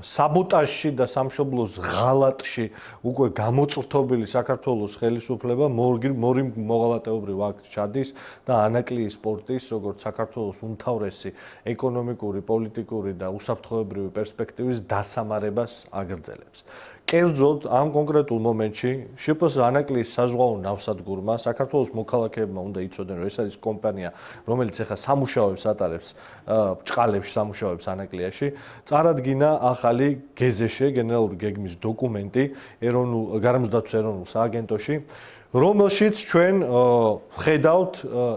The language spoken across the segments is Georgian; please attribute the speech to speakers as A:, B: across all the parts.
A: საბოტაჟში და სამშობლოს ღალატში უკვე გამოწვრთობილი საქართველოს ხელისუფლება მორი მოღალატეობრივ აქტს ჩადის და ანაკლიის სპორტის, როგორც საქართველოს უმთავრესი ეკონომიკური, პოლიტიკური და უსაფრთხოებრივი პერსპექტივის დასამარებას აგრძელებს. კერძოდ, ამ კონკრეტულ მომენტში შპს ანაკლიის საზღვაო ნავსადგურმა საქართველოს მოქალაქეებმა უნდა იცოდნენ, რომ ეს არის კომპანია, რომელიც ახლა სამუშაოებს ატარებს ბრჭყალებში სამუშაოებს ანაკლიაში, წარადგინა ახალი გეზეშე, გენერალური გეგმის დოკუმენტი გარემოსდაცვის ეროვნულ სააგენტოში, რომელშიც ჩვენ ხედავთ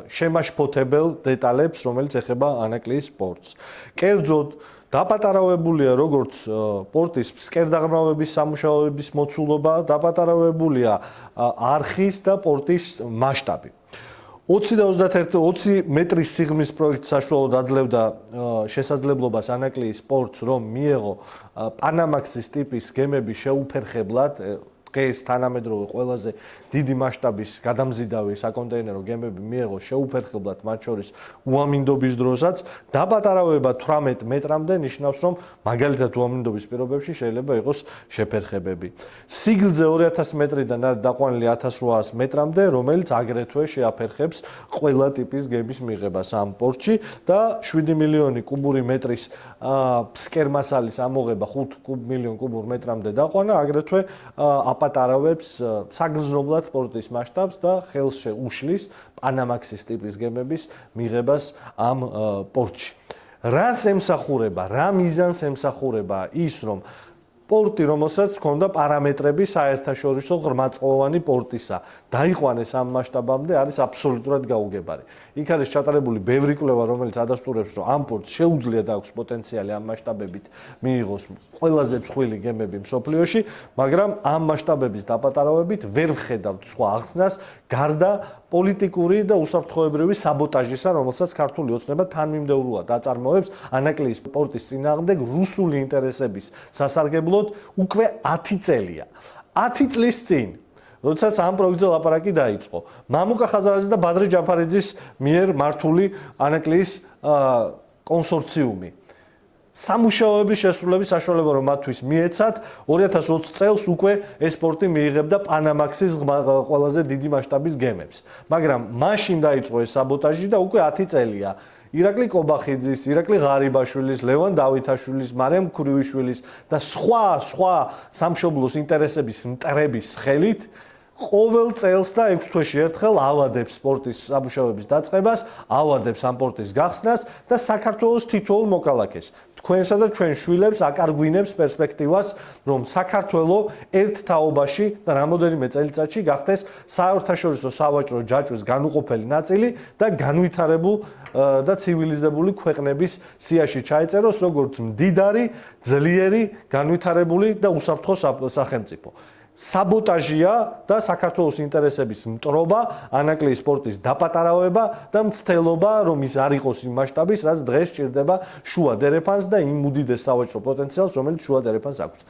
A: შემაშფოთებელ დეტალებს, რომელიც ეხება ანაკლიის სპორტს. კერძოდ, დაპატარავებულია როგორც პორტის ფსკერდაღრმავების სამუშაოების მოცულობა, დაპატარავებულია არხის და პორტის მასშტაბი. 20 და 20 მეტრის სიღრმის პროექტი საშუალოდ აძლევდა შესაძლებლობას ანაკლიის სპორტს, რომ მიეღო პანამაქსის ტიპის გემები შეუფერხებლად, დღეს თანამედროვე ყველაზე დიდი მასშტაბის გადამზიდავი საკონტეინერო გემები მიეღო შეუფერხებლად, მათ შორის უამინდობის დროსაც, დაპატარავება 18 მეტრამდე ნიშნავს, რომ მაგალითად უამინდობის პირობებში შეიძლება იყოს შეფერხებები. სიგრძე 2000 მეტრიდან არის დაყვანილი 1800 მეტრამდე, რომელიც აგრეთვე შეაფერხებს ყველა ტიპის გემის მიღებას ამ პორტში და 7 მილიონი კუბური მეტრის ფსკერმასალის ამოღება 5 მილიონ კუბურ მეტრამდე დაყვანა, აგრეთვე აპატარავებს საგრძნობლად პორტის მასშტაბს და ხელს უშლის პანამაქსის ტიპის გემების მიღებას ამ პორტში. რას ემსახურება, რა მიზანს ემსახურება ის, რომ პორტი, რომელსაც ჰქონდა პარამეტრები საერთაშორისო ღრმაწყლოვანი პორტისა, დაიყვანეს ამ მასშტაბამდე, არის აბსოლუტურად გაუგებარი. იქ არის ჩატარებული ბევრი კვლევა, რომელიც ადასტურებს, რომ ამ პორტს შეუძლია და აქვს პოტენციალი ამ მასშტაბებით მიიღოს ყველაზე მსხვილი გემები მსოფლიოში, მაგრამ ამ მასშტაბების დაპატარავებით ვერ ვხედავთ სხვა ახსნას, გარდა პოლიტიკური და უსაფრთხოებრივი საბოტაჟისა, რომელსაც ქართული ოცნება თანმიმდევრულად აწარმოებს ანაკლიის პორტის წინააღმდეგ რუსული ინტერესების სასარგებლოდ უკვე 10 წელია. 10 წლის წინ, როდესაც ამ პროექტზე ლაპარაკი დაიწყო, მამუკა ხაზარაძის და ბადრი ჯაფარიძის მიერ მართული ანაკლიის კონსორციუმი სამუშაოების შესრულების საშუალება რომ მათთვის მიეცათ 2020 წელს უკვე ეს სპორტი მიიღებდა პანამაქსის ყველაზე დიდი მასშტაბის გემებს. მაგრამ მაშინ დაიწყო ეს საბოტაჟი და უკვე 10 წელია. ირაკლი კობახიძის, ირაკლი ღარიბაშვილის, ლევან დავითაშვილის, მარიამ ქურივიშვილის და სხვა სამშობლოს ინტერესების მტრების ხელით ყოველ წელს და 6 თვეში ერთხელ ავადებს სპორტის სამუშაოების დაწყებას, ავადებს ამ სპორტის გახსნას და საქართველოს თითოეულ მოქალაქეს. თქვენსა და ჩვენ შვილებს აკარგვინებს პერსპექტივას, რომ საქართველო ერთ თაობაში და რამოდენიმე წელიწადში გახდეს საერთაშორისო სავაჭრო ჯაჭვის განუყოფელი ნაწილი და განვითარებულ და ცივილიზებული ქვეყნების სიაში ჩაეწეროს როგორც მდიდარი, ძლიერი, განვითარებული და უსაფრთხო სახელმწიფო. საბოტაჟია და საქართველოს ინტერესების მტრობა, ანაკლიის სპორტის დაპატარავება და მცდელობა, რომ ის არ იყოს იმ მასშტაბის, რაც დღეს სჭირდება შუა დერეფანს და იმ უდიდეს სავაჭრო პოტენციალს, რომელიც შუა დერეფანს აქვს.